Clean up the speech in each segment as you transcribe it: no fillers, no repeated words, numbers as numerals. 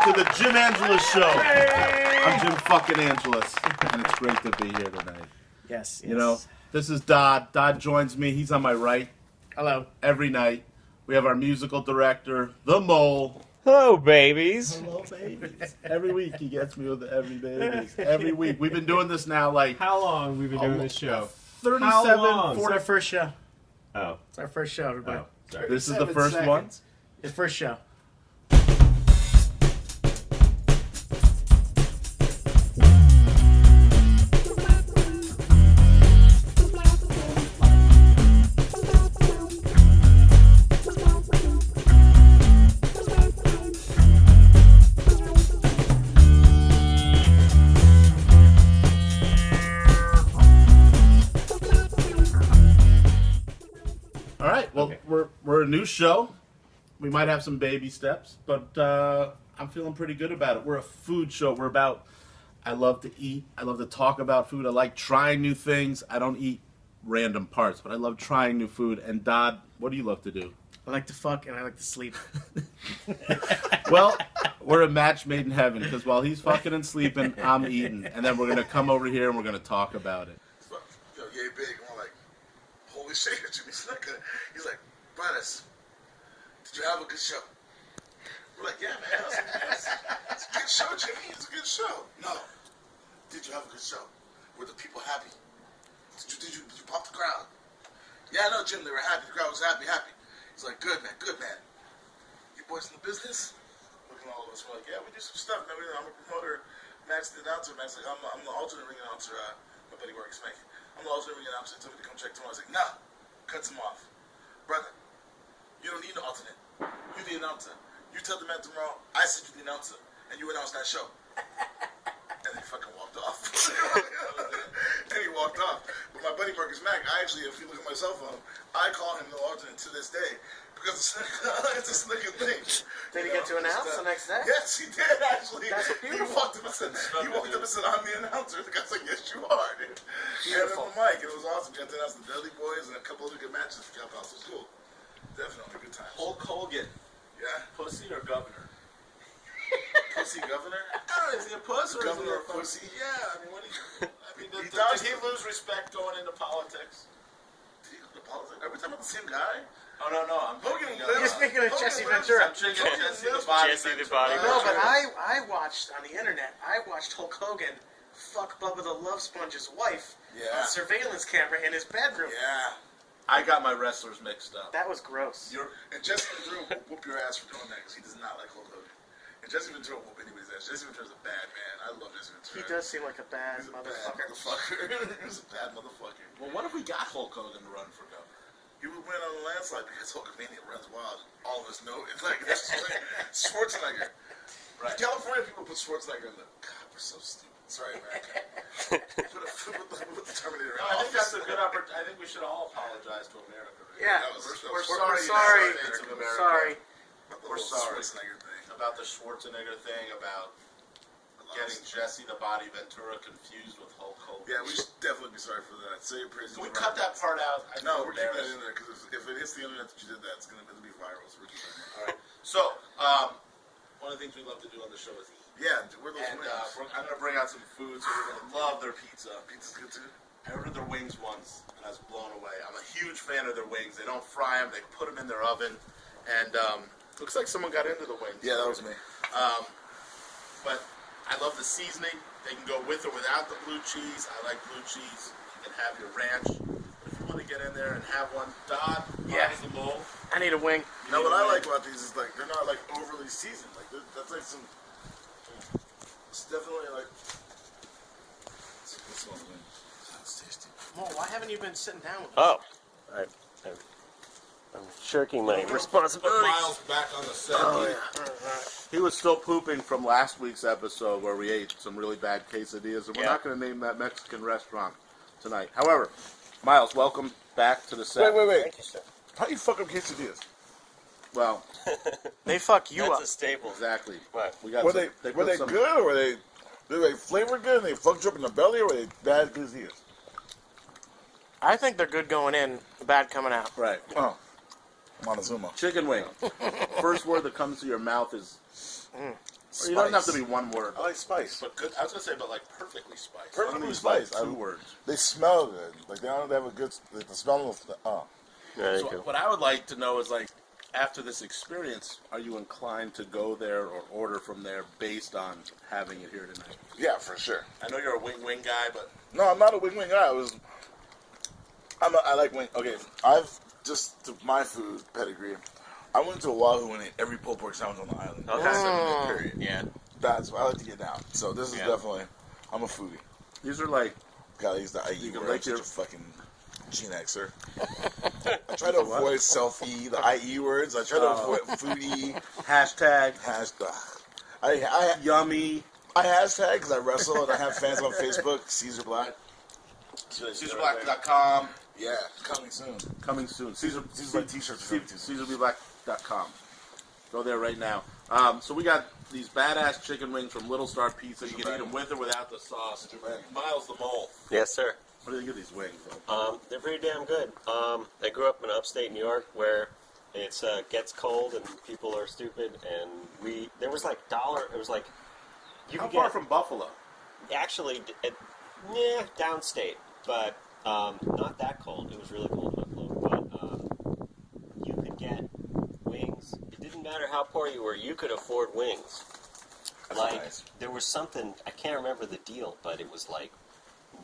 to the Jim Angeles Show. I'm Jim fucking Angeles, and it's great to be here tonight. Yes. You know, this is Dodd. Dodd joins me. He's on my right. Hello. Every night. We have our musical director, The Mole. Hello, babies. Hello, babies. Every week he gets me with the every babies. Every week. We've been doing this now like... How long have we been doing this show? 37, long? 40... It's our first show. Oh. It's our first show, everybody. Oh, sorry. This is the first one? The first show. All right, well, Okay. we're a new show. We might have some baby steps, but I'm feeling pretty good about it. We're a food show. We're about, I love to eat. I love to talk about food. I like trying new things. I don't eat random parts, but I love trying new food. And Dodd, what do you love to do? I like to fuck and I like to sleep. Well, we're a match made in heaven, because while he's fucking and sleeping, I'm eating. And then we're going to come over here and we're going to talk about it. Yo, yay big, and we're like, holy shit, Jimmy Snicker. He's like, brothers, did you have a good show? We're like, yeah, man, it's a good show, Jimmy. It's a good show. No. Did you have a good show? Were the people happy? Did you pop the crowd? Yeah, no, Jim, they were happy. The crowd was happy. He's like, good, man. You boys in the business? Looking at all of us, we're like, yeah, we do some stuff, man. I'm a promoter. Matt's the announcer. Matt's like, I'm the alternate ring announcer. My buddy works, Mike. I'm the alternate ring announcer. He told me to come check tomorrow. I was like, nah. Cuts him off. Brother, you don't need an alternate. You're the announcer. You tell the man tomorrow, I said you're the announcer, and you announce that show. And he fucking walked off. And he walked off. But my buddy Marcus Mack, I actually, if you look at my cell phone, I call him the alternate to this day. Because it's a sneaking thing. Did he get to announce the next day? Yes, he did, actually. That's He beautiful. walked up and said, I'm the announcer. The guy's like, yes, you are, dude. He had him on the mic. It was awesome. Got to announce the Dudley Boys and a couple other good matches for Cal House. It was cool. Definitely good times. Hulk Hogan, Yeah. pussy or governor? Pussy governor? I don't know, is he a puss or Governor is he a of pussy? Yeah, I mean, what do you... I mean, He did dodged he it. lose respect going into politics? Are we talking about the same guy? Oh, no, I'm Hogan thinking lives- You're speaking of Hogan Jesse lives- Ventura. I'm thinking of Jesse the Jesse Body the Ventura. Body No, but Ventura. I watched on the internet, I watched Hulk Hogan fuck Bubba the Love Sponge's wife Yeah. on surveillance camera in his bedroom. Yeah. I got my wrestlers mixed up. That was gross. And Jesse Ventura will whoop your ass for doing that because he does not like Hulk Hogan. And Jesse Ventura will whoop anybody's ass. Jesse Ventura's a bad man. I love Jesse He Ventura. does seem like a bad He's a bad motherfucker. motherfucker. He's a bad motherfucker. Well, what if we got Hulk Hogan to run for governor? He would win on a landslide because Hulkamania runs wild. All of us know it. Like, that's just like Schwarzenegger. Right. California people put Schwarzenegger in the... God, we're so stupid. Sorry, America. put the Terminator in I think that's a office. good opportunity. I think we should all apologize to America. Right? Yeah, That was- We're that was- sorry, sorry. States of America. Sorry. About the We're whole sorry. Schwarzenegger thing. About the Schwarzenegger thing, about getting Jesse the Body Ventura confused with Hulk Hogan. Yeah, we should definitely be sorry for that. Say your praises. Can we to cut that Robert. part out? I No, feel we're keeping that embarrassed. in there because if it hits the internet that you did that, it'll be viral. So we're keeping it. All right. So, one of the things we love to do on the show is eat. Yeah, we're those And wings. I'm going to bring out some food, so we're going to love their pizza. Pizza's good too. I ordered their wings once, and I was blown away. I'm a huge fan of their wings. They don't fry them. They put them in their oven. And looks like someone got into the wings. Yeah, that was me. But I love the seasoning. They can go with or without the blue cheese. I like blue cheese. You can have your ranch. But if you want to get in there and have one, Dodd, Yeah. the mole. I need a wing. Now, what I like about these is like they're not like overly seasoned. Like that's like some. It's definitely like. This one sounds tasty. Mo, why haven't you been sitting down with me? Oh. I'm shirking my Put responsibilities. Miles back on the set. Oh, yeah. He was still pooping from last week's episode where we ate some really bad quesadillas, and we're Yeah. not going to name that Mexican restaurant tonight. However, Miles, welcome back to the set. Wait. Thank you, sir. How do you fuck up quesadillas? Well, They fuck you That's up. a staple. exactly. What? We got Were some, they put some- good or were they flavored good and they fucked you up in the belly or were they bad quesadillas? I think they're good going in, bad coming out. Right. Oh, Montezuma. Chicken wing. First word that comes to your mouth is Or you don't have to be one word. I like spice. But good. I was gonna say, but like perfectly spiced. Perfectly Use, spiced. Like, 2 words. They smell good. Like they don't have a good. Like, the smell of the. There you So go. what I would like to know is like, after this experience, are you inclined to go there or order from there based on having it here tonight? Yeah, for sure. I know you're a wing guy, but No, I'm not a wing guy. I like wing. Okay, to my food pedigree. I went to Oahu and ate every pulled pork sandwich on the island. Okay. 7 day period. Yeah. That's what I like to get down. So this is Yeah. definitely. I'm a foodie. these are like Gotta use the IE You can word. I'm lick such your- a fucking Gen Xer. I try to avoid selfie, the IE words. I try to avoid foodie, hashtag hashtag. I yummy. hashtag because I wrestle and I have fans on Facebook. Caesar Black. CaesarBlack.com. Yeah, coming soon. Coming soon. Caesar Black t-shirts are coming too. CaesarBlack.com. Go there right now. So we got these badass chicken wings from Little Star Pizza. You can eat them with or without the sauce. Miles the Mole. Yes, sir. What do you think of these wings, though? They're pretty damn good. I grew up in upstate New York where it's gets cold and people are stupid, and there was like $1. It was like you How could far get from Buffalo? actually downstate, but not that cold. It was really cold in Buffalo, but you could get wings. It didn't matter how poor you were. You could afford wings. That's Like nice. there was something I can't remember the deal, but it was like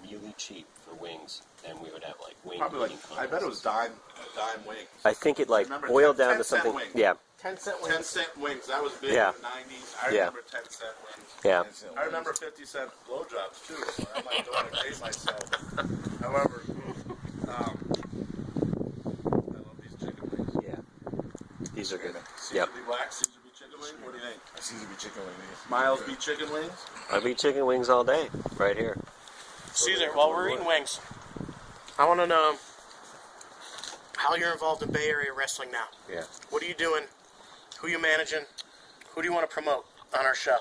really cheap for wings, and we would have like wing Probably like, eating I bet it was contests. dime wings. I think it like Remember, boiled 10 down to 10 cent something. wings. Yeah, 10-cent 10 cent wings. That was big Yeah. in the 90s. I Yeah. remember 10 cent wings. yeah. I remember 50-cent blowjobs too, so I might don't want to date myself. However, I love these chicken wings. Yeah, these are good. Caesar Yep. be black, Caesar be chicken wing. What do you think? Caesar be chicken wings. Miles be chicken wings. I'd eat chicken wings all day, right here. Caesar, while we're eating wings, I want to know how you're involved in Bay Area wrestling now. Yeah. What are you doing? Who you managing? Who do you want to promote on our show?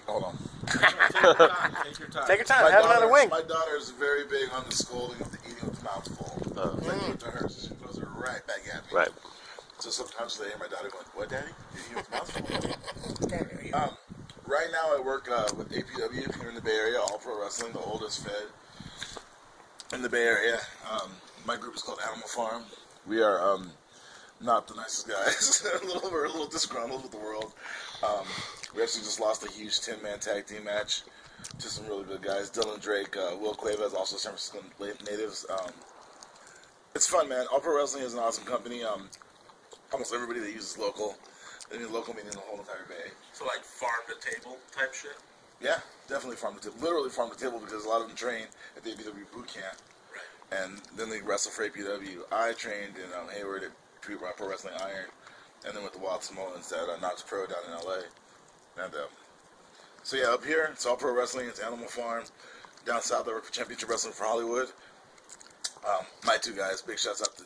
Hold on. Take your time. Take your time. Take your time. Have another wing. My daughter is very big on the scolding of the eating with the mouth full. If I do it to her, she throws it right back at me. Right. So sometimes I hear my daughter going, "What, Daddy? You're eating with the mouth full?" Right now I work with APW here in the Bay Area, All Pro Wrestling, the oldest fed in the Bay Area. My group is called Animal Farm. We are not the nicest guys. We're a little disgruntled with the world. We actually just lost a huge 10-man tag team match to some really good guys. Dylan Drake, Will Cuevas, also San Francisco natives. It's fun, man. All Pro Wrestling is an awesome company. Almost everybody that uses local. I mean, local meaning the whole entire Bay. So like farm to table type shit. Yeah, definitely farm to table. Literally farm to table because a lot of them train at the APW boot camp. Right. And then they wrestle for APW. I trained in Hayward at Pro Wrestling Iron, and then with the Wild Samoans at Knox Pro down in LA. And so yeah, up here it's All Pro Wrestling. It's Animal Farm. Down south I work for Championship Wrestling for Hollywood. My two guys. Big shouts out to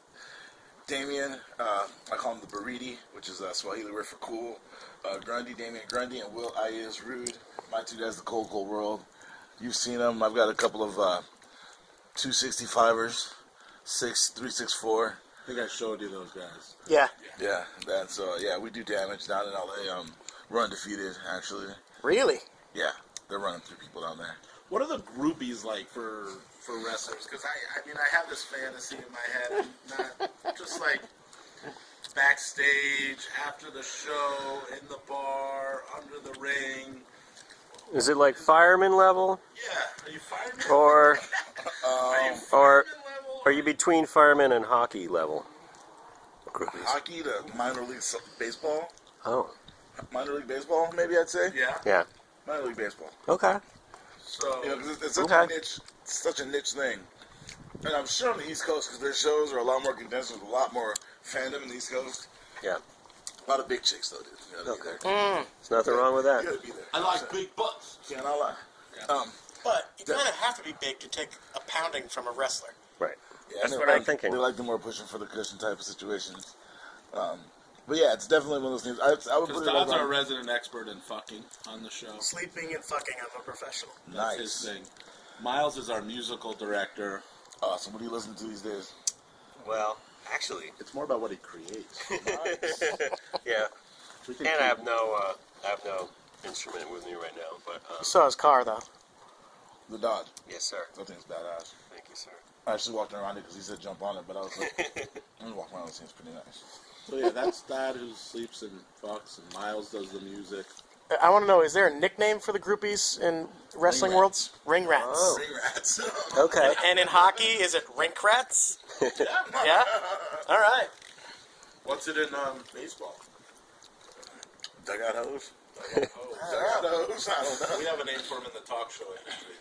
Damien. I call him the Baridi, which is Swahili word for cool. Grundy, Damien Grundy, and Will Ayes Rude. My two guys, the Cold World. You've seen them. I've got a couple of 265ers, 364. I think I showed you those guys. Yeah. Yeah, that's we do damage down in LA. We're undefeated, actually. Really? Yeah, they're running through people down there. What are the groupies like for wrestlers? Because I mean, I have this fantasy in my head, not just like backstage, after the show, in the bar, under the ring. Is it like fireman level, Yeah, are you fireman? or Are you or fireman level? are you between fireman and hockey level? Groupies. Hockey to minor league baseball. Oh, Minor league baseball, maybe I'd say. Yeah. yeah. Minor league baseball. Okay. So You know, 'cause it's such Okay. such a niche thing. And I'm sure on the East Coast, because their shows are a lot more condensed with a lot more fandom in the East Coast. Yeah. A lot of big chicks, though, dude. You gotta be Okay. there. There's nothing wrong with You that. gotta be there. I like big butts. Can't I lie? But you kind of have to be big to take a pounding from a wrestler. Right. Yeah, That's and what they I'm like- thinking. They like the more pushing for the cushion type of situations. But yeah, it's definitely one of those things. I would Because put it like Todd's our on- resident expert in fucking on the show. Sleeping and fucking, I'm a professional. That's his Nice. thing. Miles is our musical director. Awesome. What do you listen to these days? Well, Actually, It's more about what he creates. yeah. We can And I keep- have no instrument with me right now, but You saw his car, though. The Dodge. yes, sir. That thing's badass. Thank you, sir. I actually walked around it because he said jump on it, but I was like, I'm walking around. It seems pretty nice. So yeah, that's Dad who sleeps and fucks, and Miles does the music. I want to know, is there a nickname for the groupies in wrestling Ring worlds? Ring rats. Oh. Ring rats. Okay. And in hockey, is it rink rats? Yeah? All right. What's it in baseball? Dugout hose. Dugout hose. I don't know. We have a name for him in the talk show industry.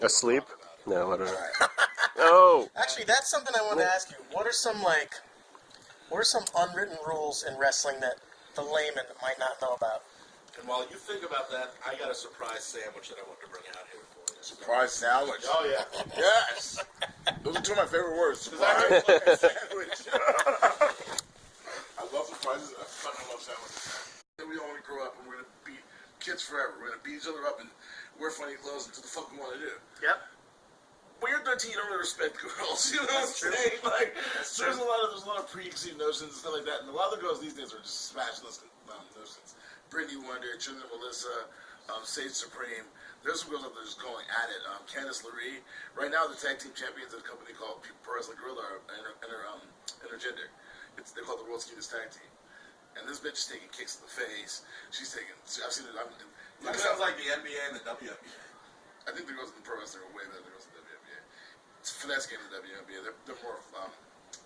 Asleep? No, I don't know. Oh. Actually, that's something I want to ask you. What are some unwritten rules in wrestling that the layman might not know about? And while you think about that, I got a surprise sandwich that I want to bring out here for you. Surprise sandwich. Oh yeah. Yes. Those are two of my favorite words. Because I heard Surprise sandwich. I love surprises. I fucking love sandwiches. We all want to grow up and we're going to be kids forever. We're going to beat each other up and wear funny clothes and do the fuck we want to do. Yep. When you're 13, you don't really respect girls. You know what I'm saying? Like, there's a lot of preconceived notions and stuff like that. And a lot of the girls these days are just smashless notions. Brittany Wonder, Trinity Melissa, Sage Supreme. There's some girls out there just going at it. Candice LeRae. Right now, the tag team champions at a company called Pro Wrestling Gorilla are intergender. They're called the World's Cutest Tag Team. And this bitch is taking kicks in the face. She's taking. I've seen it. That sounds like the NBA and the WNBA. I think the girls in pro wrestling are way better than the girls in the WNBA. It's a finesse game in the WNBA. They're more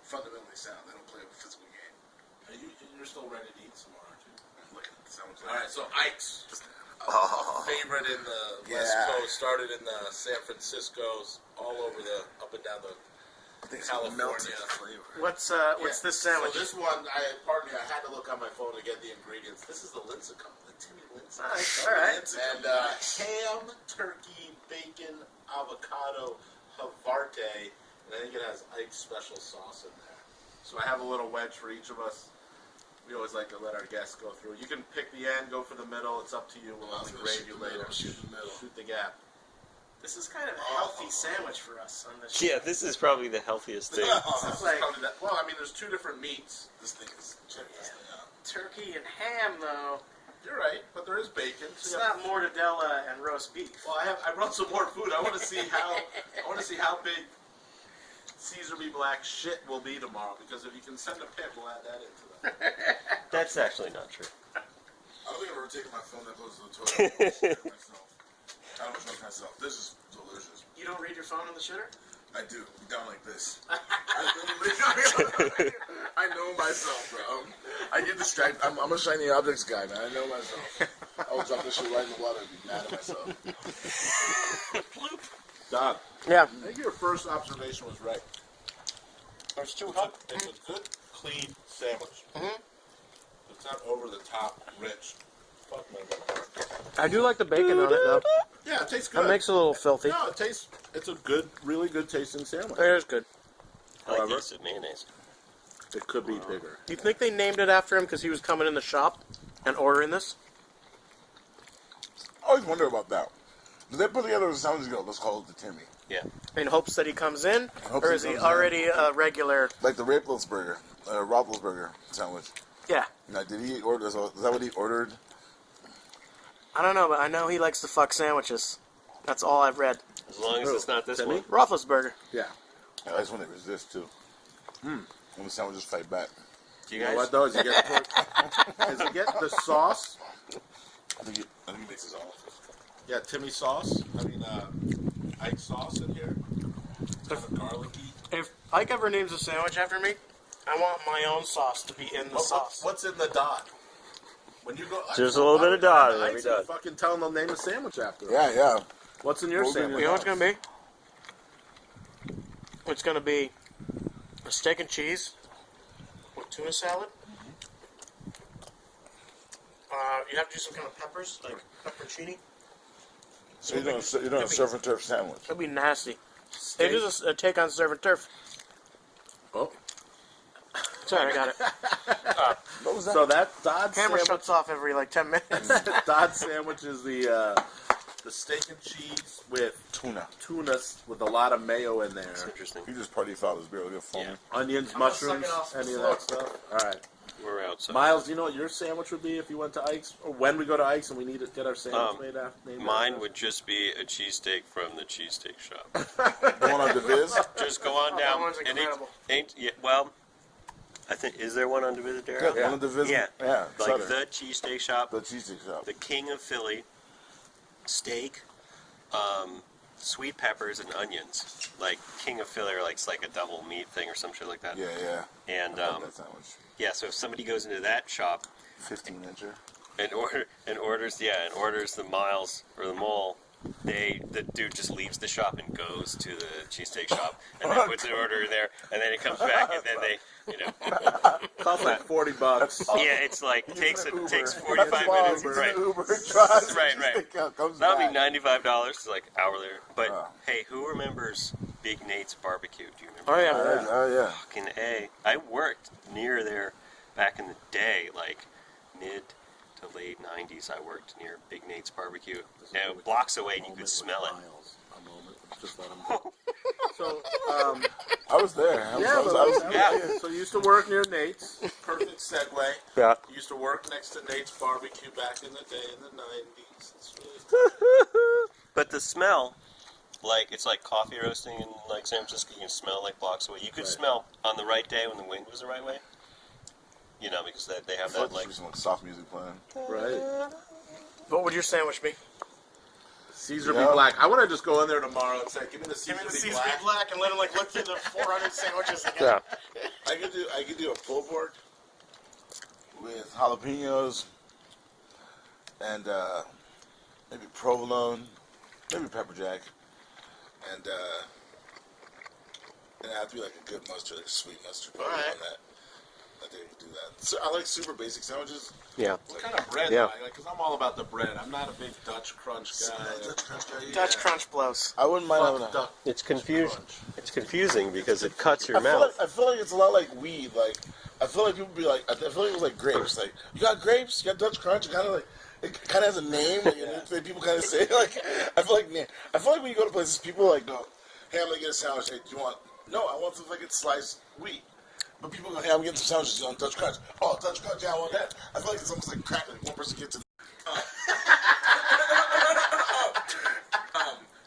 fundamentally sound. They don't play a physical game. You're still ready to eat some more, aren't you? Look at the sound. All right, so Ike's, a favorite in the West Coast, started in the San Francisco's, all over the up and down the California. What's this sandwich? So this one, pardon me, I had to look on my phone to get the ingredients. This is the linsicum, the Timmy linsicum. Nice. All right. And ham, turkey, bacon, avocado, Havarti, and I think it has Ike's special sauce in there. So I have a little wedge for each of us. We always like to let our guests go through. You can pick the end, go for the middle. It's up to you. We'll only grade you later. Shoot the middle. Shoot the gap. This is kind of a healthy sandwich for us on this. Yeah, this is probably the healthiest thing. This is like- probably that. Well, I mean, there's two different meats. This thing is Turkey and ham, though. You're right, but there is bacon. It's So yeah. not mortadella and roast beef. Well, I brought some more food. I want to see how big Caesar B. Black shit will be tomorrow. Because if you can send a pic, we'll add that into that. That's actually not true. I don't think I've ever taken my phone that close to the toilet. Myself. I don't trust myself. This is delicious. You don't read your phone on the shitter? I do. Down like this. I know myself, bro. I get distracted. I'm a shiny objects guy, man. I know myself. I would drop this shit right in the water and be mad at myself. Don, Yeah. I think your first observation was right. There's two It's a good, clean sandwich. It's not over the top, rich. Fuck my God. I do like the bacon on it, though. Yeah, it tastes good. That makes it a little filthy. No, it's a good, really good tasting sandwich. It is good. I like However- these with mayonnaise. It could be bigger. Do you think they named it after him because he was coming in the shop and ordering this? I always wonder about that. Do they put together a sandwich and go, let's call it the Timmy? Yeah. In hopes that he comes in? hopes Or he is he comes in. already a regular? Like the Roethlisberger sandwich. Yeah. Now, did he order, is that what he ordered? I don't know, but I know he likes to fuck sandwiches. That's all I've read. As long as it's not this Timmy? one. Roethlisberger. Yeah. I just want to resist, too. When the sandwiches fight back. Do you You know guys? what though? Is you get the sauce. I think he makes his own. Yeah, Timmy sauce. I mean, Ike sauce in here. It's kind of garlicky. If Ike ever names a sandwich after me, I want my own sauce to be in the sauce. What's in the dot? When you go, There's a little bit of dot in every Ike's, you dot. fucking tell them they'll name a sandwich after. them. Yeah. What's in your Well, sandwich? You know what it's going to be? It's going to be a steak and cheese with tuna salad. You have to do some kind of peppers, like pepperoncini. So you're doing a surf and turf sandwich. It'll be nasty. It is a take on surf and turf. Oh. Sorry, I got it. What was that? So that Dodd Camera sandwich. shuts off every like 10 minutes. Dodd sandwich is the the steak and cheese with Tuna. with a lot of mayo in there. That's interesting. He just party foul his beer. Look at foam. Yeah. Onions, I'm gonna mushrooms, suck it off any of the that stuff. All right. We're outside. Miles, do you know what your sandwich would be if you went to Ike's? Or when we go to Ike's and we need to get our sandwich made after? Mine would just be a cheesesteak from the cheesesteak shop. The one on Diviz? Just go on down. That one's and incredible. well, I think, is there one on Diviz, Derek? Yeah, one on Diviz. Yeah. Yeah. Like Southern. the cheesesteak shop, The cheesesteak shop. the king of Philly, steak, sweet peppers and onions. Like king of Philly, or like it's like a double meat thing or some shit like that. Yeah, yeah. And I love that sandwich. yeah, so if somebody goes into that shop 15-incher. and orders the Miles or the Mole, the dude just leaves the shop and goes to the cheesesteak shop and then puts an order in there, and then it comes back, and then they, Costs like $40. yeah, it's like takes 45 That's minutes, wild. right? Uber drives. Right. Comes That'll back. be $95. It's like hour later. But Oh. hey, who remembers Big Nate's Barbecue? Do you remember? Oh yeah. Oh, yeah. Fucking A. I worked near there back in the day, like mid to late 90s. I worked near Big Nate's Barbecue. Now, blocks away, and you could smell it. A moment. Just let him go. So, I was there. I was Yeah. So you used to work near Nate's. Perfect segue. Yeah. You used to work next to Nate's Barbecue back in the day in the 90s. It's really But the smell, like it's like coffee roasting in like San Francisco. You can smell like blocks away. You could smell on the right day when the wind was the right way. You know, because they have that like. some soft music playing. right. What would your sandwich be? Caesar Yeah. be black. I want to just go in there tomorrow and say, give me the Caesar, Give me the be Caesar black. be black and let him like look through the 400 sandwiches again. Yeah. I could do a pulled pork with jalapenos and maybe provolone, maybe pepper jack, and it have to be like a good mustard, like a sweet mustard. Probably Alright. on that. I think we do that. So I like super basic sandwiches. Yeah. What kind of bread Yeah. do I like? Because I'm all about the bread. I'm not a big Dutch crunch guy. Dutch crunch guy, yeah. Dutch crunch blows. I wouldn't mind having Fuck a. Dutch It's confusing. crunch. It's confusing because it cuts your I feel, mouth. like, I feel like it's a lot like weed. Like I feel like people be like, I feel like it was like grapes. Like you got grapes, you got Dutch crunch. It kind of like it kind of has a name. Like, people kind of say like I feel like when you go to places, people like go, hey, I'm gonna get a sandwich. Hey, do you want? No, I want some fucking sliced wheat. But people go, hey, I'm getting some sandwiches on Dutch crunch. Oh, Dutch crunch, yeah, I want that. I feel like it's almost like crack. Like one person gets it.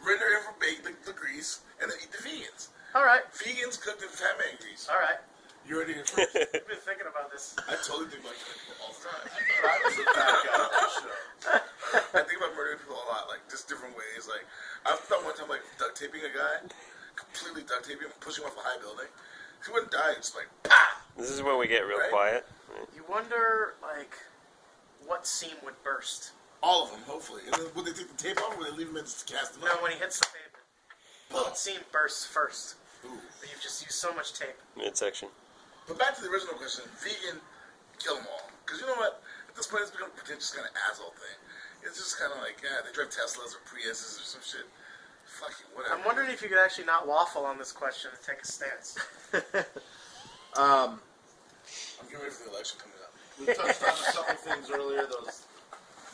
Render in for bake the grease, and then eat the vegans. All right. Vegans cooked in fat man grease. All right. You already here first. I've been thinking about this. I totally think like that all the time. I was a fat guy on the show. I think about murdering people a lot, like just different ways. Like I thought one time, like duct taping a guy, completely duct taping him, pushing him off a high building. He wouldn't die. Just like, pah! This is when we get real Right? quiet. You wonder, like, what seam would burst? All of them, hopefully. And then would they take the tape off, or would they leave him in just to cast them No, out? when he hits the pavement. What seam bursts first? Ooh. But you've just used so much tape. Midsection. But back to the original question: vegan, kill them all. Because you know what? At this point, it's become a pretentious kind of asshole thing. It's just kind of like, yeah, they drive Teslas or Priuses or some shit. Fuck you, whatever. I'm wondering if you could actually not waffle on this question and take a stance. I'm getting ready for the election coming up. We touched on a couple things earlier. Those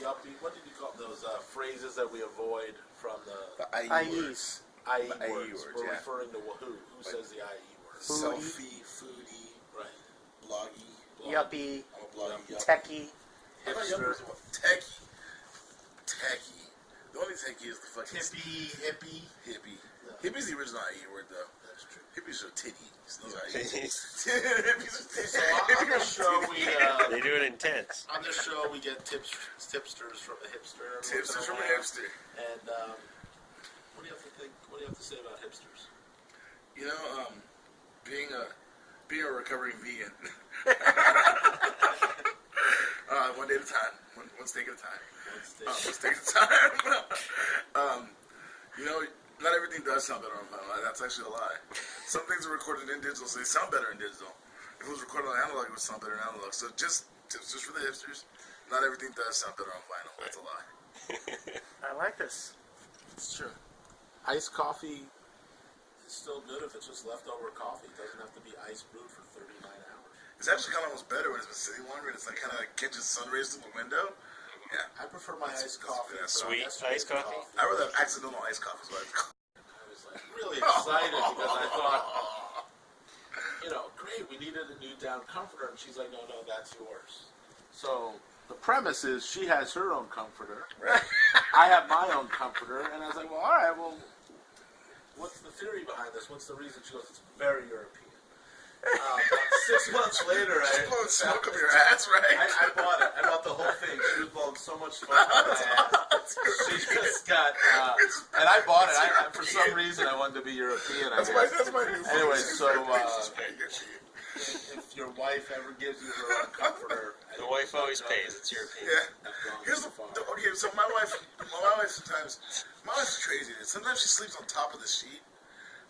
yuppie, what did you call those phrases that we avoid from the IEs. IE The IE words? words, We're yeah. referring to who? Who says the IE words? Selfie, foodie, Right. bloggy. Yuppie. I'm a bloggy. yuppie. Techie. I'm not Hipster. techie. Techie. The only techie is the fucking Hippie. hippie. Hippie's the original IE word, though. That's true. Hippies are titty. Those are IE. They Hippies are titty. So on the show, do it intense. on this show we get tipsters from a hipster. Tipsters from a hipster. And what do you have to think? What do you have to say about hipsters? You know, being a recovering vegan. One day at a time. One steak at a time. One steak at a time. You know, not everything does sound better on vinyl. That's actually a lie. Some things are recorded in digital, so they sound better in digital. If it was recorded on analog, it would sound better in analog. So just for the hipsters, not everything does sound better on vinyl. That's a lie. I like this. It's true. Iced coffee is still good if it's just leftover coffee. It doesn't have to be ice brewed for 39 hours. It's actually kind of almost better when it's been sitting longer and it's like kind of like catches sun rays through the window. Yeah. I prefer my iced coffee. That's from Sweet yesterday's iced coffee? I rather have accidental iced coffee. So I was like really excited because I thought, great, we needed a new down comforter, and she's like, no, that's yours. So the premise is she has her own comforter. Right. I have my own comforter, and I was like, well, all right, well, what's the theory behind this? What's the reason? She goes, it's very European. About 6 months later, Just blowing smoke up your ass, right? I bought it. I bought the whole thing. She was blowing so much smoke up my ass. She just got, and I bought it. For some reason, I wanted to be European. That's my new Anyway, fucking so It's very European. if your wife ever gives you her own comforter, The wife always pays. It's European. Yeah. I've gone Here's too far. okay. So my wife sometimes, my wife's crazy. Sometimes she sleeps on top of the sheet.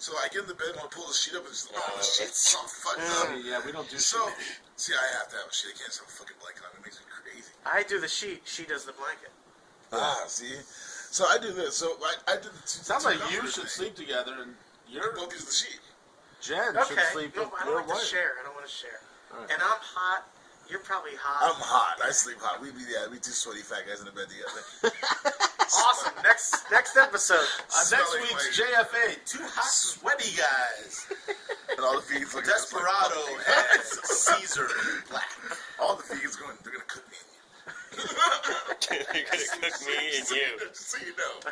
So I get in the bed and I pull the sheet up and it's the sheet's so fucked up. Yeah, we don't do So, shit. see, I have to have a sheet. I can't have a fucking blanket on. It makes me crazy. I do the sheet. She does the blanket. See? So I do this. So I did the two. Sounds two like you comforter should thing. sleep together, and We you're both use the sheet. Jen should Okay. sleep No, with I your don't like to wife. share. I don't want to share. All right. And I'm hot. You're probably hot. I'm hot. I sleep hot. We two sweaty fat guys in the bed together. Awesome. Next episode. Next Smelling week's like- JFA, two hot, sweaty guys. And all the vegans looking just like Desperado fucking and vegans. Caesar Black. All the vegans going, they're gonna cook me You're gonna cook me and you. and you. Just so you know.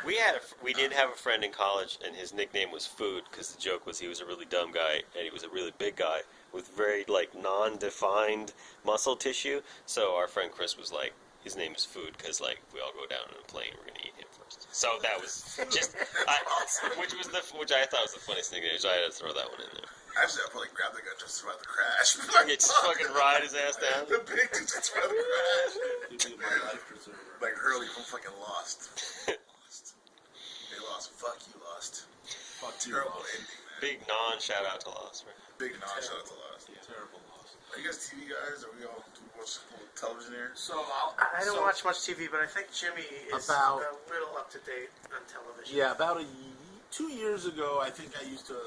We did have a friend in college, and his nickname was Food because the joke was he was a really dumb guy and he was a really big guy with very non-defined muscle tissue. So our friend Chris was like, his name is Food because if we all go down in a plane, we're gonna eat him first. So that was just, which I thought was the funniest nickname. So I had to throw that one in there. Actually, I'll probably grab the gun just about to crash. You just fucking ride his ass down. The big dude just about to crash. You'd be my life preserver. Like Hurley from fucking Lost. They lost. Fuck you, Lost. Fuck you, Terrible Lost. ending, man. Big non-shout out to Lost. Right? Big non shout out to Lost. Terrible loss. Are you guys TV guys? Are we all do we watch television here? So I don't watch much TV, but I think Jimmy is About- a little up to date on television. Yeah, about 2 years ago, I think I used to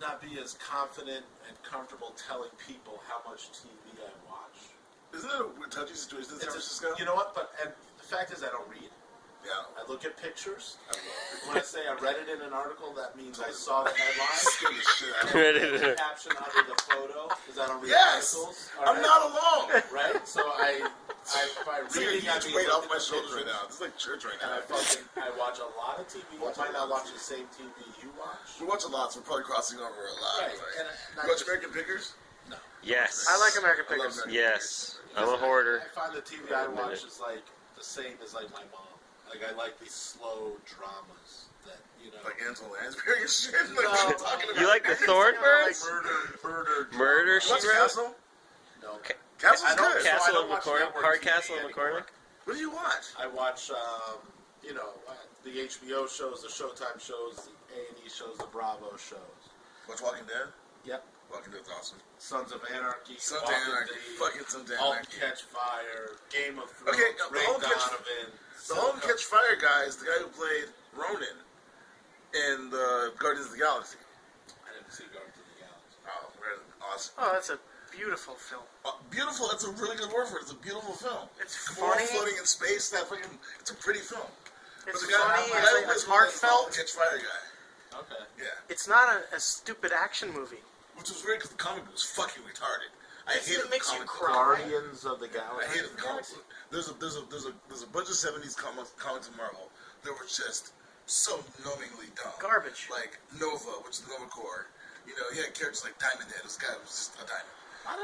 not be as confident and comfortable telling people how much TV I watch. Isn't that a weird, touchy situation in San Francisco? You know what? And the fact is, I don't read. Yeah. I look at pictures. When I say I read it in an article, that means I saw the headline. Scared the shit out of me. Read it. The caption under the photo, because I don't read Yes! articles. I'm not alone! Right? So by It's like a reading, I huge mean, weight look off at my the shoulders right pictures. now. This is like church right And now. I watch a lot of TV. I might not watch the same TV you watch. We watch a lot, so we're probably crossing over a lot. Right. Right. And You watch American Pickers? No. Yes. I like American I love Pickers. American Yes. I'm a hoarder. I find the TV I watch is like the same as like my mom. Like I like these slow dramas that Like Angela Lansbury and shit? Like, No. what are you talking about? You like the Thornbirds? drama. Murder, You watch She Wrote? Castle? No. Castle's I don't- good. So I Castle don't and watch McCormick? network Hard TV Castle and anymore. McCormick? What do you watch? I watch, the HBO shows, the Showtime shows, the A&E shows, the Bravo shows. Watch Walking Dead? Yep. Walking Dead's awesome. Sons of Anarchy. Sons of Walking Anarchy. Dead, Fucking Sons of Halt Anarchy. and Catch Fire. Game of Thrones. Okay, the Ray Halt and Catch- Donovan. The Home Catch Fire guy is the guy who played Ronan in the Guardians of the Galaxy. I didn't see Guardians of the Galaxy. Oh, we're awesome. Oh, that's a beautiful film. Beautiful, that's a really good word for it. It's a beautiful film. It's More funny. floating in space, it's a pretty film. It's the guy, funny. the guy who It's plays Ronan is the Halt heartfelt. and Catch Fire guy. Okay. Yeah. It's not a stupid action movie. Which was weird because the comic book was fucking retarded. I It hated the makes you comic book. cry. Guardians of the I Galaxy. hated the comic book. There's a bunch of 70s comics in Marvel that were just so numbingly dumb. Garbage. Like Nova, which is Nova Corps. You know, he had characters like Diamond Head. This guy was just a diamond.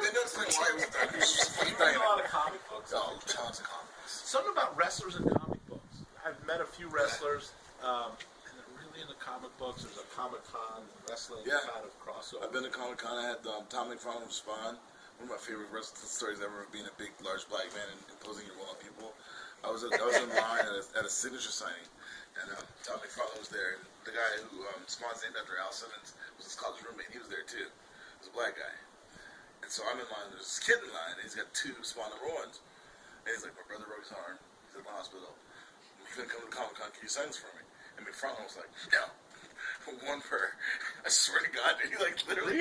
They never explained why he was a diamond. He was just a fucking You read a lot diamond. of comic books. Oh, tons of comics. Something about wrestlers and comic books. I've met a few wrestlers, and they're really into comic books. There's a Comic-Con wrestling Yeah. kind of crossover. I've been to Comic Con. I had Tom McFarlane from Spawn. One of my favorite wrestling stories ever, being a big, large black man and imposing your will on people. I was in line at a signature signing, and Tom McFarlane was there. And the guy who Spawn's named after, Al Simmons, was his college roommate. He was there too. He was a black guy. And so I'm in line. There's this kid in line, and he's got 2 Spawn #1s. And he's like, my brother broke his arm. He's at the hospital. He's gonna come to Comic Con. Can you sign this for me? And McFarlane was like, no. One per. I swear to God, dude, he like literally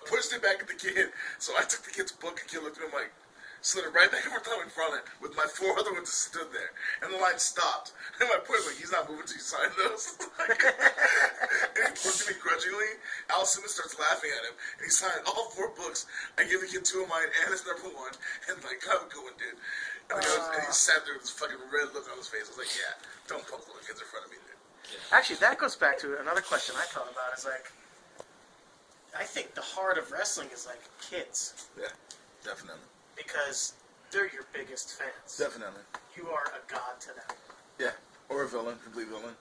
pushed it back at the kid. So I took the kid's book and kid looked at him like, slid it right back over top in front of it with my 4 other ones that stood there. And the line stopped. And my point was like, he's not moving until you sign those. And he looks at me grudgingly. Al Simmons starts laughing at him. And he signed all 4 books. I gave the kid 2 of mine and his number 1. And like, have a good one, dude. And he sat there with this fucking red look on his face. I was like, yeah, don't poke little kids in front of me, dude. Actually, that goes back to another question I thought about. Is like, I think the heart of wrestling is like kids. Yeah, definitely. Because they're your biggest fans. Definitely. You are a god to them. Yeah, or a villain, complete villain.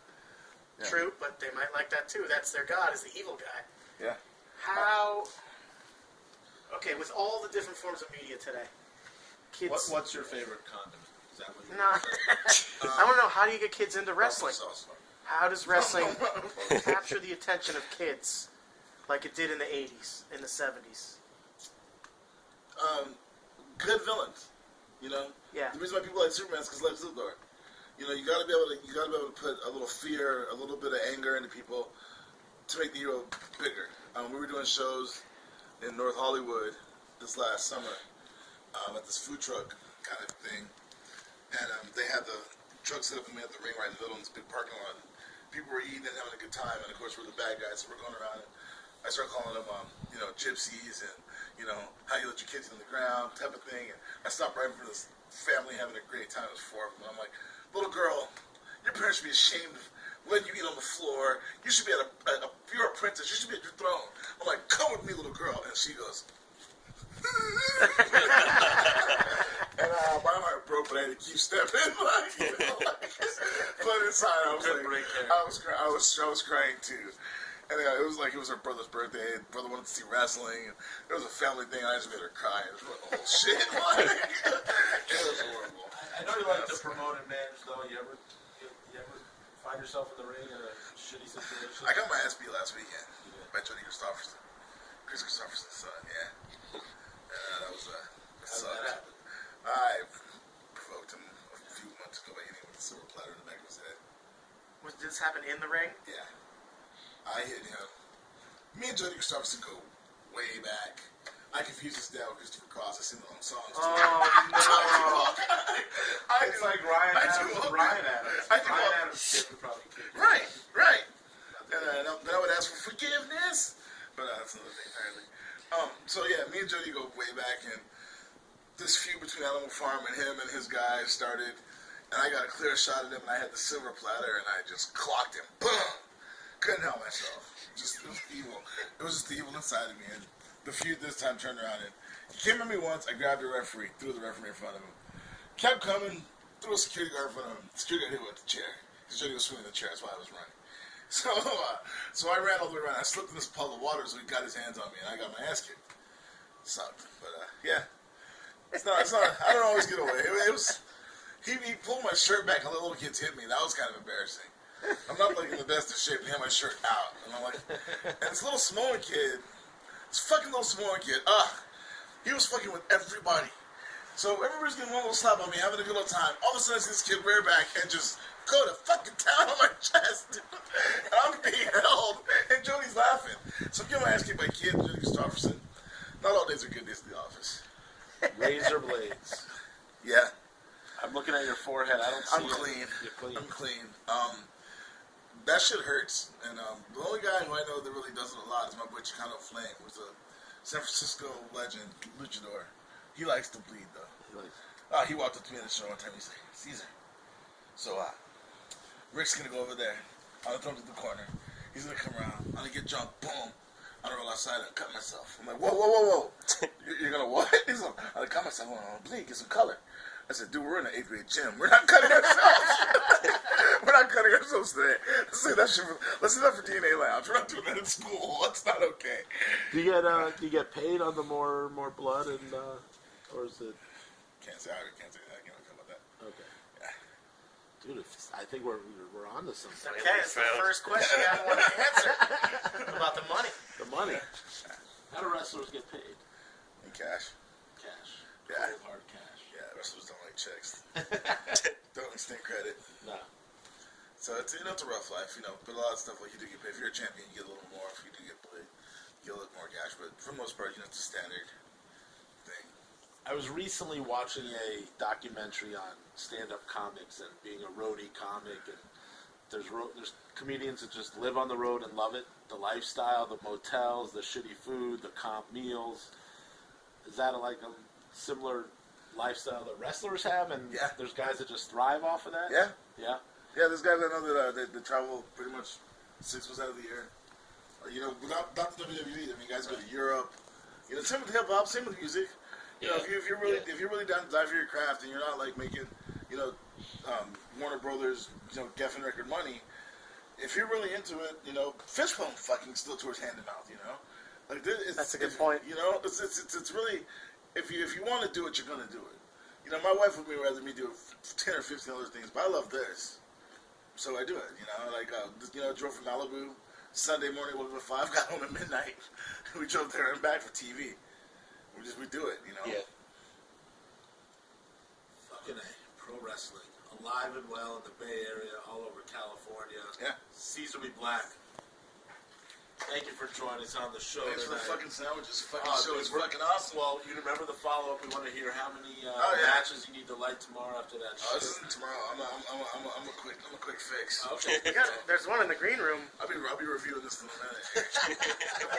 Yeah. True, but they might like that too. That's their god, is the evil guy. Yeah. How... Okay, with all the different forms of media today, kids... What's your favorite condiment? Is that what you're Nah. I want to know, how do you get kids into wrestling? Sauce. How does wrestling capture the attention of kids like it did in the 80s, in the 70s? Good villains, you know. Yeah. The reason why people like Superman is because Lex Luthor. You know, you gotta be able to put a little fear, a little bit of anger into people to make the hero bigger. We were doing shows in North Hollywood this last summer at this food truck kind of thing, and they had the truck set up and we had the ring right in the middle in this big parking lot. People were eating and having a good time, and of course we're the bad guys, so we're going around and I started calling them, gypsies and, how you let your kids on the ground type of thing. And I stopped right in front of this family having a great time. It was 4 of them. I'm like, little girl, your parents should be ashamed of letting you eat on the floor. You should be you're a princess. You should be at your throne. I'm like, come with me, little girl. And she goes, and my heart broke, but I had to keep stepping. But inside, I was I was crying too. And it was like it was her brother's birthday. Her brother wanted to see wrestling. And it was a family thing. I just made her cry. It was the whole shit. It was horrible. I know you like to promote and manage, though. You ever find yourself in the ring in a shitty situation? I got my ass beat last weekend by Jody Christopherson. Chris Christopherson's son, yeah. That was How did that happen? I provoked him a few months ago by hitting him with a silver platter in the back of his head. Did this happen in the ring? Yeah. I hit him. Me and Jody Christopherson go way back. I confused his dad with Christopher Cross. I sing the wrong songs. Oh, no. It's like Ryan Adams and Ryan Adams. Ryan Adams' kid would probably kick you. Right. And then I would ask for forgiveness. But that's another thing entirely. So yeah, me and Jody go way back, and this feud between Animal Farm and him and his guys started, and I got a clear shot at him, and I had the silver platter, and I just clocked him. Boom! Couldn't help myself. It was evil. It was just the evil inside of me. And the feud this time turned around, and he came at me once. I grabbed the referee, threw the referee in front of him. Kept coming, threw a security guard in front of him. The security guard hit him with the chair. Because Jody was swinging the chair. That's why I was running. So I ran all the way around. I slipped in this puddle of water, so he got his hands on me, and I got my ass kicked. Sucked, but yeah. It's not. I don't always get away. It was. He pulled my shirt back, and the little kids hit me. That was kind of embarrassing. I'm not like in the best of shape, and he had my shirt out, and I'm like, and this little Samoan kid, this fucking little Samoan kid, he was fucking with everybody. So everybody's getting one little slap on me, having a good old time. All of a sudden, I see this kid rear back and just go to fucking town on my chest. And I'm being held, and Jody's laughing. So I'm getting my ass kicked by a kid, Jody Christopherson. Not all days are good days at the office. Razor blades. Yeah, I'm looking at your forehead. I don't see I'm it. clean. You're clean. I'm clean. That shit hurts. And the only guy who I know that really does it a lot is my boy Chicano Flame, who's a San Francisco legend, luchador. He likes to bleed, though. He walked up to me at the show one time. He's like, Caesar. So, Rick's going to go over there. I'm going to throw him to the corner. He's going to come around. I'm going to get jumped. Boom. I'm going to roll outside and cut myself. I'm like, whoa. You're going to what? He's like, I'm going to cut myself. I'm going to bleed. Get some color. I said, dude, we're in an 8th grade gym. We're not cutting ourselves. We're not cutting ourselves today. Let's do that for DNA Lounge. We're not doing that in school. That's not okay. Do you get paid on the more blood and or is it? Can't say that. I can't talk about that. Okay. Dude, I think we're on to something. Okay, it's the first question I want to answer about the money. The money. How do wrestlers get paid? In cash. Cash. Yeah. Cold hard cash. Yeah, wrestlers don't like checks. Don't extend credit. No. So it's it's a rough life, but a lot of stuff like you do get paid. If you're a champion, you get a little more. If you do get paid, you get a little more cash. But for the most part, it's a standard thing. I was recently watching a documentary on stand-up comics and being a roadie comic, and there's comedians that just live on the road and love it. The lifestyle, the motels, the shitty food, the comp meals. Is that like a similar lifestyle that wrestlers have? And Yeah. there's guys that just thrive off of that? Yeah. Yeah. Yeah, there's guys I know that they travel pretty much 6 months out of the year. You know, not the WWE. I mean, guys go to Europe. You know, same with hip hop, same with music. You know, if you're really down to die for your craft and you're not like making, you know, Warner Brothers, you know, Geffen record money. If you're really into it, you know, Fishbone fucking still tours hand to mouth. You know, like That's a good point. You know, it's really if you want to do it, you're gonna do it. You know, my wife would rather me do 10 or 15 other things, but I love this, so I do it. You know, like you know, drove from Malibu Sunday morning, woke up at 5, got home at midnight. We drove there and back for TV. We do it. You know. Yeah. Fucking A. Pro wrestling. Alive and well in the Bay Area, all over California. Yeah. Caesar be Black. Thank you for joining us on the show Thanks for the tonight. fucking sandwiches. Fucking Oh, show dude, is fucking awesome. Well, you remember the follow-up. We want to hear how many yeah. matches you need to light tomorrow after that Oh, shit. this isn't tomorrow. I'm a quick fix. Okay. There's one in the green room. I'll be reviewing this in a minute.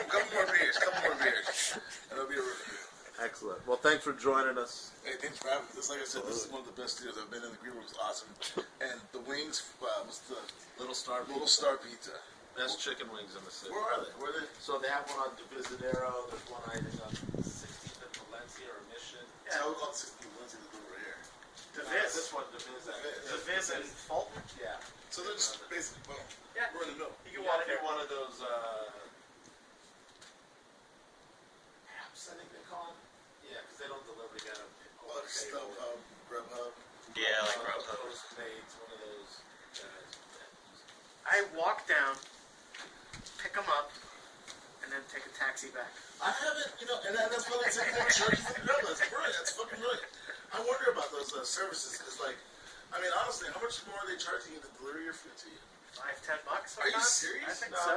couple more beers, and it'll be a review. Excellent. Well, thanks for joining us. Hey, thanks for having me. This, like I said, this is one of the best deals I've been in. The green room was awesome, and the wings was the Little Star Pizza. Best chicken wings in the city. Where are they? Where are they? So they have one on Divisadero. There's one I think on 16th and Valencia or Mission. Yeah, we're on 16 Wednesday to do over here. This one, Diviz. Diviz and Fulton. Yeah. So they're just basically boom. Yeah. We're in the middle. You can walk Get there. one of those apps, I think they call them. Yeah, because they don't deliver to get them. Like StubHub, Grubhub. Yeah, like Grubhub. Postmates, one of those guys. I walk down, pick them up, and then take a taxi back. I haven't, you know, and that's what I'm saying. Charge for the grill. That's brilliant. That's fucking brilliant. I wonder about those services because, like, I mean, honestly, how much more are they charging you to deliver your food to you? $5-10 sometimes. Are you serious? I think No. so.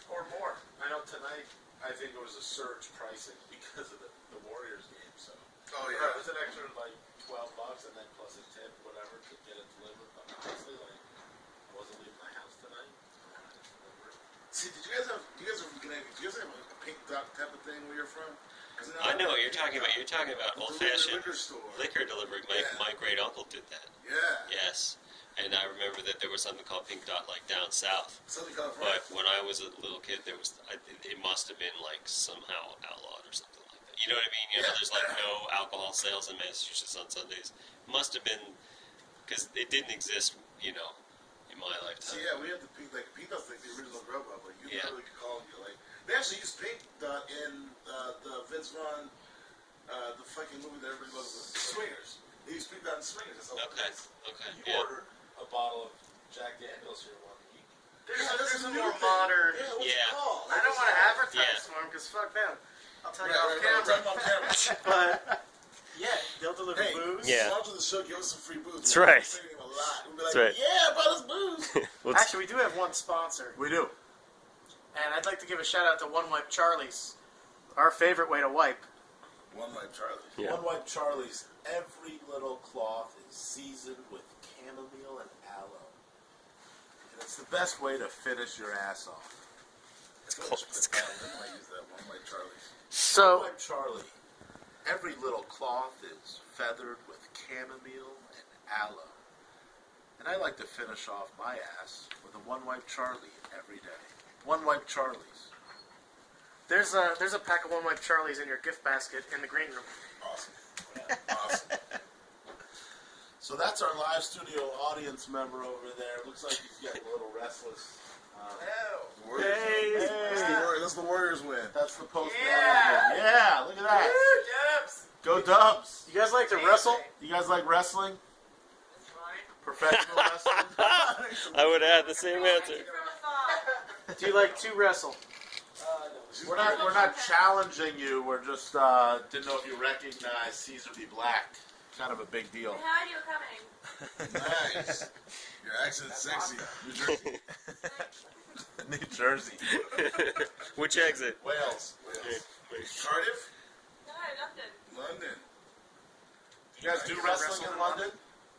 Or more. I know tonight, I think it was a surge pricing because of the Warriors game. So Oh it yeah. was an extra like $12 and then plus a tip, whatever, to get it delivered. But honestly, like, I wasn't leaving my house tonight. I wanted it delivered. See, do you guys have a pink dot type of thing where you're from? I know what you're talking about. You're talking about old-fashioned liquor store. liquor delivery. My great uncle did that. Yeah. Yes, and I remember that there was something called Pink Dot, like down south. Southern California. But when I was a little kid, there was it must have been like somehow outlawed or something like that. You know what I mean? You know, there's like no alcohol sales in Massachusetts on Sundays. Must have been because it didn't exist. You know, in my lifetime. See, yeah, we have the pink, like pink dot's like the original Grubhub. Like you Yeah. literally could call and you're like, they actually use pink dot in the Vince Vaughn, the fucking movie that everybody loves, Swingers. They use pink dot in Swingers. That's all. Okay. Okay. You Yeah. ordered a bottle of Jack Daniels here one week. There's This is a new more thing. modern. Yeah, what's Yeah. it called? I don't want to advertise Yeah. for them because fuck them. I'll tell Right, you right, off right. camera. On camera. But yeah, they'll deliver Hey, booze. Yeah. sponsor the show, give us some free booze. That's right. We're saving him a lot. We'll be like, That's right. yeah, buy us booze. Well, Actually, we do have one sponsor, We do. and I'd like to give a shout out to One Wipe Charlie's, our favorite way to wipe. One like Charlie. Yeah. One Wipe Charlie's, every little cloth is seasoned with chamomile and aloe. And it's the best way to finish your ass off. I feel like I should put that in. I might use that one like Charlie's. One So Wipe Charlie, every little cloth is feathered with chamomile and aloe. And I like to finish off my ass with a One Wipe Charlie every day. One Wipe Charlie's. there's a pack of One Wipe Charlie's in your gift basket in the green room. Awesome. Awesome. So that's our live studio audience member over there. Looks like he's getting a little restless. Warriors. Hey. That's the Warriors win. That's the post. Yeah. Yeah, look at that. Dubs. Go Dubs. You guys like to wrestle? You guys like wrestling? Professional wrestling? I would have had the same answer. Do you like to wrestle? We're not challenging you. We're just didn't know if you recognize Caesar be Black. Kind of a big deal. How are you coming? Nice. Your accent's sexy. New Jersey. New Jersey, Which exit? Wales. Cardiff? No, London. London. You guys do wrestling in London?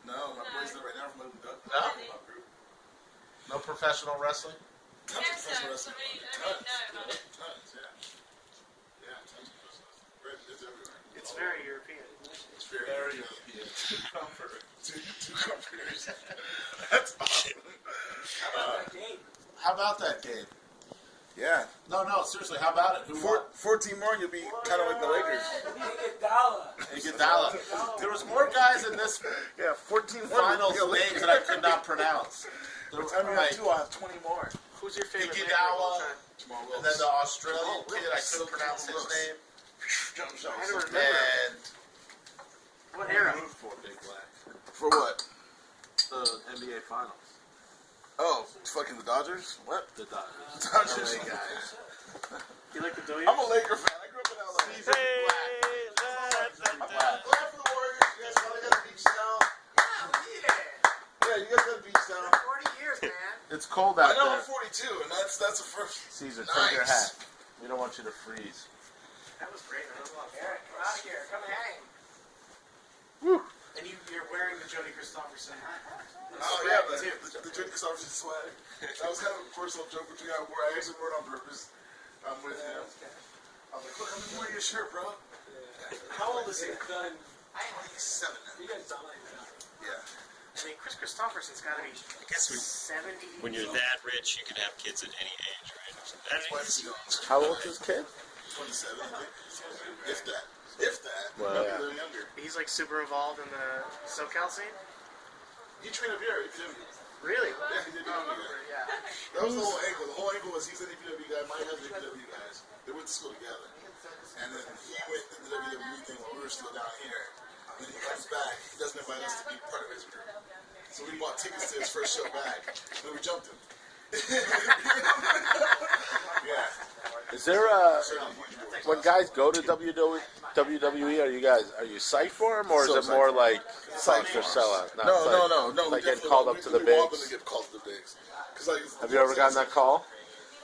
No, my boy's there right now from the No? No professional wrestling? Tons of professional wrestling. Tons. No, about it. Tons, yeah. Yeah, tons of professional wrestling. It's everywhere. It's very European. It's very European. Two comforters. That's awesome. How about that game? Yeah. No, seriously, how about it? Who won? 14 more and you'll be kind of like the Lakers. Iguodala. There was more guys in this Yeah, 14 more. finals you'll be a names Laker. that I could not pronounce. There By was the time you have two, I'll have 20 more. Who's your favorite Laker of all Iguodala, time? Jamal and then the Australian kid, I couldn't pronounce his name. I don't remember. And What era? For Big Black. For what? The NBA Finals. Oh, fucking the Dodgers? What? The Dodgers. Dodgers. LA guys. You like the Doyers? I'm a Laker fan. I grew up in LA. Caesar I'm glad for the Warriors. You guys finally got the beach down. Yeah, you guys got the beach down. 40 years, man. It's cold I out know there. I'm 42, and that's the first. Caesar, take your Nice. hat. We don't want you to freeze. That was great, man. That was a lot of fun. Eric, come out of here. Come hang. And you're wearing the Jody Christopherson. Oh yeah, the Jody Christopherson swag. That was kind of a personal joke between I actually wore it on purpose. I'm with him. I was like, look, I'm wearing your shirt, bro. How old is he? I'm like 7 now. Yeah. I mean, Chris Christopherson's got to be, I guess, 70. When you're that rich, you can have kids at any age, right? That's why it's How old is this kid? 27, I think. If that. If that. Well, Maybe yeah. they're younger. He's like super involved in the SoCal scene. He trained up here at EPW. Really? Yeah, he did EPW. Yeah. That was the whole angle. The whole angle was he's an EPW guy, Mike has an EPW guys. They went to school together. And then he went to the WWE thing while we were still down here. And then he comes back, he doesn't invite us to be part of his group. So we bought tickets to his first show back. And then we jumped him. Yeah. Is there when guys go to WWE, are you psyched for them, or is it more like psyched or sellout? Not psyched. No. Like getting definitely called want- up to the we want them bigs? to get called to the bigs. 'Cause, like, Have you ever gotten that call?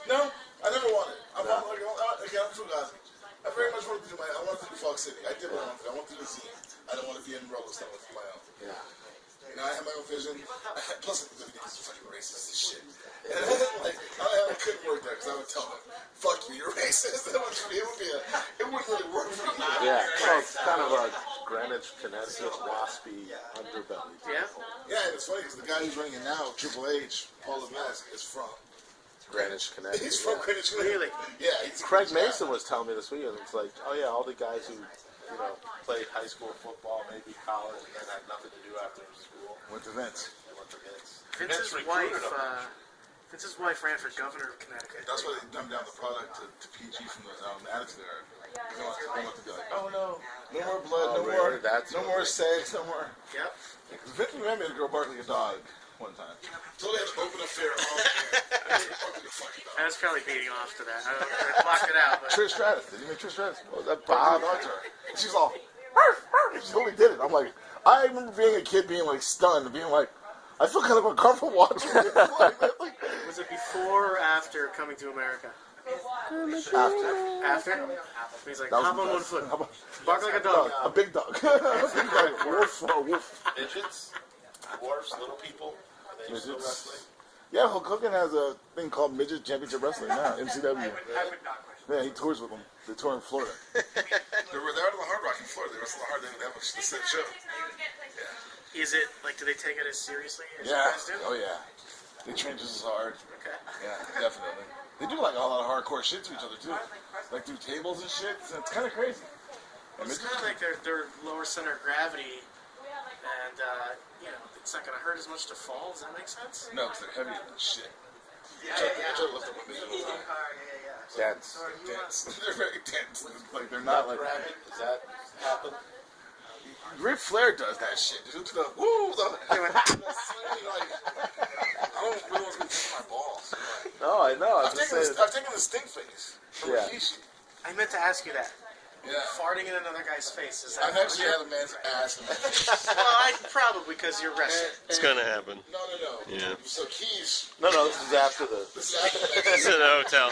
No, I never wanted. I'm Fugazi. I very much wanted to do I wanted to do Fog City. I did what I wanted. I wanted to do the scene. I didn't want to be in Rollis. I wanted to do my own. Yeah. You know, I had my own vision. Plus, the WWE is fucking racist as shit. And it wasn't like I couldn't work there because I would tell them, "Fuck you, you're racist." It wouldn't really work for me. Yeah. Well, it's kind of a Greenwich, Connecticut, waspy underbelly. Yeah? Yeah, and it's funny because the guy who's running it now, Triple H, Paul Levesque, is from. Greenwich, Connecticut. He's from yeah. Greenwich. Really? Yeah. He's Craig Mason was telling me this weekend. It's like, oh yeah, all the guys who, played high school football, maybe college, and then had nothing to do after school. Went to Vince. They went to Vince. Vince's wife ran for governor of Connecticut. That's why they dumbed down the product to PG from the Attitude Era. They want to be like, oh no, no more blood, Oh, really? no more sex, no more. Yep. Vince McMahon made a girl bark like a dog one time. So they had to open affair all I was probably beating off to that. I blocked it out, but Trish Stratus. Did you make Trish Stratus? Oh, that Bob. Bob. She's all, she totally did it. I'm like, I remember being a kid being like stunned, being like, I feel kind of uncomfortable watching it. was it before or after Coming to America? After. After? He's like, That was hop on the one best. foot. How about- Bark like a dog. A big dog. A big dog. Wolf or a wolf. Midgets, dwarfs, little people. Are they still Midgets. wrestling? Yeah, Hulk Hogan has a thing called Midget Championship Wrestling now, MCW. Yeah, he tours with them. They tour in Florida. they're out of the Hard Rock in Florida. They wrestle hard. They have a set show. Is it, like, do they take it as seriously as you Yeah. guys do? Oh, yeah. They train just as hard. Okay. Yeah, definitely. They do like a lot of hardcore shit to each other, too. Like through tables and shit. So it's kind of crazy. And It's kind of like their lower center of gravity, and, it's not going to hurt as much to fall. Does that make sense? no, because they're heavier than shit. Yeah, I try to lift them when they do it. Dense. They're dense. They're very dense. Like, they're not like... Does that happen? Ric Flair does that shit. Dude, to the woo, the swing, like, I don't really want to take my balls. No, I know. I've taken the stink face from Yeah. Rikishi. I meant to ask you that. Yeah. Farting in another guy's face, is that... I've actually had a man's ass. Well, probably because you're wrestling. It's gonna happen. No. Yeah. So Keys, No, this is after the. this is after It's in a hotel.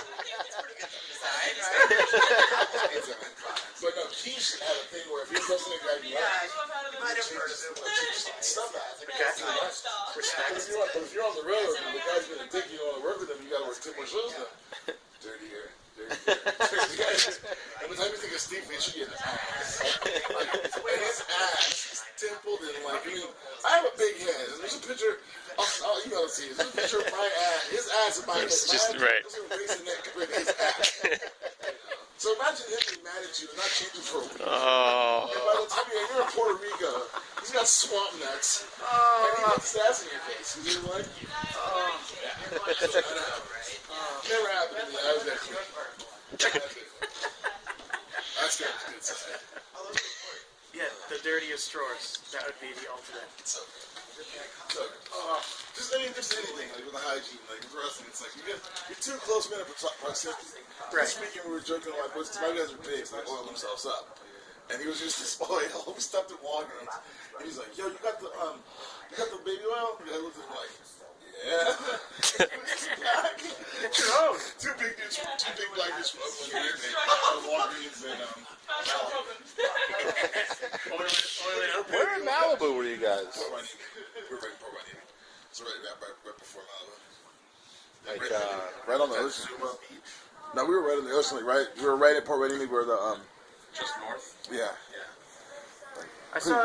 So But no, Keith had a thing where if he was listening to a guy you like, You might have heard of him. stuff that. Respect. But if you're on the road and the guy's gonna think you want to work with him, you gotta work 2 more shows with him. Dirty hair. Dirty hair. Every time you think of Steve, it should be in his ass. And his ass is dimpled and like, I mean, I have a big head. There's a picture, you gotta see it. There's a picture of my ass. His ass is my head. It's just right. His ass. So imagine him being mad at you and not changing for a week. Oh. And by the time you're in Puerto Rico, he's got swamp nuts. And he puts his ass in your face. He's like, never happened to me. I was actually. That's good. Yeah, the dirtiest drawers. That would be the ultimate. So just anything, like with the hygiene, like with wrestling, it's like you're too close minute for proximity. Right. Speaking, we were joking like, boys, my guys are pigs, like oil themselves up. And he was used this oil. We stopped at Walgreens, and he's like, "Yo, you got the baby oil?" And I looked at him like, "Yeah." Get your own. Two big black dudes from Walgreens and Where in Malibu were you guys? We're right in Port Wine. So right before Malibu. Like, Right on the ocean. No, we were right on the ocean, like right. We were right at Port Wine where the just north? Yeah. I saw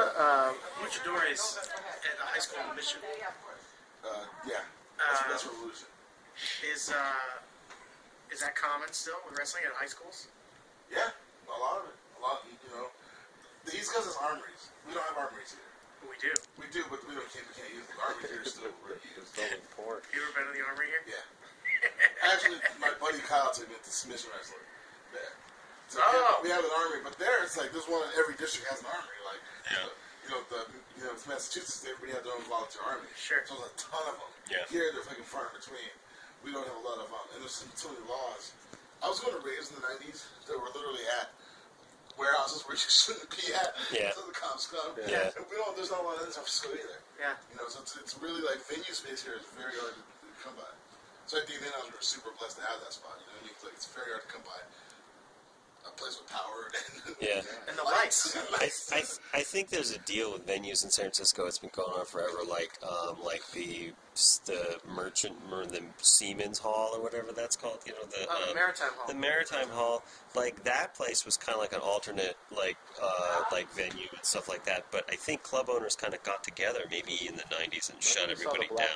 luchadores at a high school in Michigan. Yeah. That's Revolution. Is that common still with wrestling at high schools? Yeah, a lot of it. The East Coast has armories. We don't have armories here. We do. We do, but we can't use the armory here still. You ever been to the armory here? Yeah. Actually, my buddy Kyle took me to submission wrestling there. So we have an armory, but there it's like there's one in every district has an armory. Like, it's Massachusetts. Everybody has their own volunteer army. Sure. So there's a ton of them. Yeah. Here they're fucking far in between. We don't have a lot of them, and there's so many laws. I was going to raves in the '90s that were literally at warehouses where you shouldn't be at. Yeah. So the cops come. Yeah. And there's not a lot of that in San Francisco either. Yeah. So it's really like venue space here is very hard to come by. So I think we're super blessed to have that spot. You know what I mean? Like it's very hard to come by a place with power and Yeah. And the lights. I think there's a deal with venues in San Francisco. It's been going on forever, like the Seamen's Hall or whatever that's called. You know, the Maritime Hall. The Maritime Hall, like that place was kind of like an alternate, like venue and stuff like that. But I think club owners kind of got together maybe in the '90s and shut everybody down.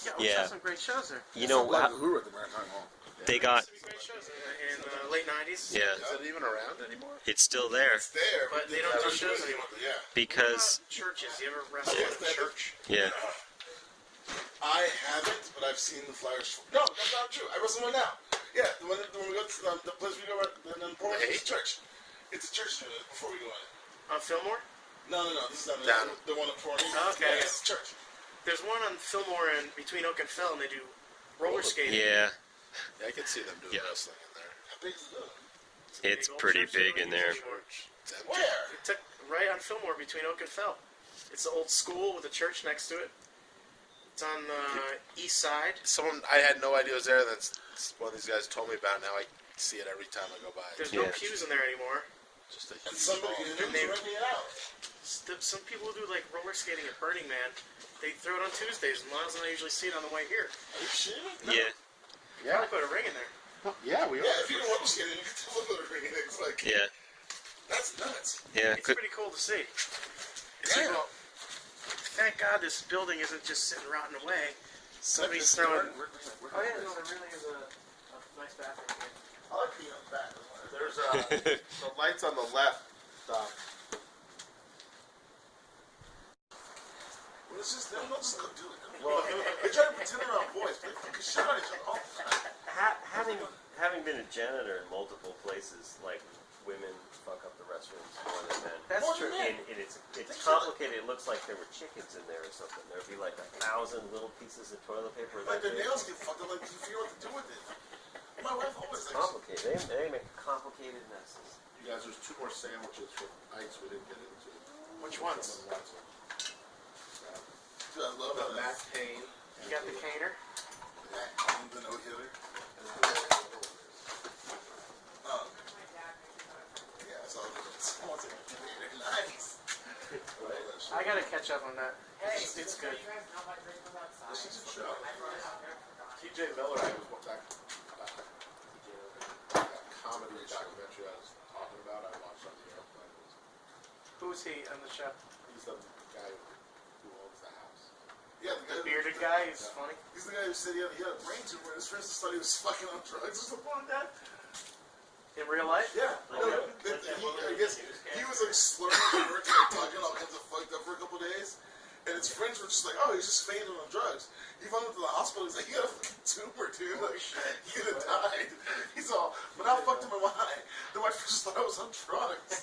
Yeah, we saw some great shows there. You know, who were at the Maritime Hall? they got. Some great shows in the late '90s. Yeah, Is it even around anymore? it's still there It's there, But they don't do shows anymore. Yeah. because Churches. You ever wrestle in a church? yeah. I haven't, but I've seen the flyers. No, that's not true. I wrestle one now. Yeah, when we go to the place we go in Portland, it's a church. It's a church before we go in. On Fillmore? No. This is not Down. the one in Portland. Okay. Yeah, it's a church. There's one on Fillmore and between Oak and Fell, and they do roller skating. Yeah, Yeah, I could see them doing Yeah. wrestling in there. How big is it? it's Big old pretty church big they in don't there. use anymore. Where? It took right on Fillmore between Oak and Fell. It's the old school with a church next to it. It's on the east side. Someone I had no idea was there. That's one of these guys told me about. Now I see it every time I go by. There's Yeah. no pews in there anymore. Just a And huge somebody hall. can rent me out. Some people do like roller skating at Burning Man. They throw it on Tuesdays, and Miles and I usually see it on the way here. Are you shitting me? Yeah, Probably put a ring in there. Yeah, we Yeah, if you don't want to skate, you can tell them the ring. It's like, yeah, that's nuts. yeah. It's pretty cool to see. It's like, well, thank God this building isn't just sitting rotting away. Somebody's throwing. Oh yeah, no, there really is a nice bathroom here. I like being on the back. There's the lights on the left. Well, it's just, they'll just go do it. They try to pretend they're on boys, but they fucking shit on each other all the time. Having been a janitor in multiple places, like women fuck up the restrooms more than men. That's More true. than men. And it's complicated. It looks like there were chickens in there or something. There'd be like 1,000 little pieces of toilet paper. Like their nails get fucked up, like you figure what to do with it. My wife always It's like, complicated. They make complicated messes. You guys, there's 2 more sandwiches from ice we didn't get into. Which ones? dude, I love The that. Matt Payne. You got the caner. The no-hitter. Yeah, Nice. I gotta catch up on that. Hey, It's good. You guys know my drink was outside. This is a show. TJ Miller, I was that comedy documentary I was talking about. I watched on the airplane. Who's he on the show? He's the guy who owns the house. Yeah, the guy The bearded guy. He's funny. He's the guy who said he had a brain tumor and his friends just thought he was fucking on drugs or something like that. In real life? Yeah. No, I guess he was like slurring the words and talking all kinds of fucked up for a couple days. And his friends were just like, oh, he's just fainting on drugs. He finally went to the hospital. He's like, you got a fucking tumor, dude. Like, you could have died. He's all, but how fucked am I? Then my friends thought I was on drugs.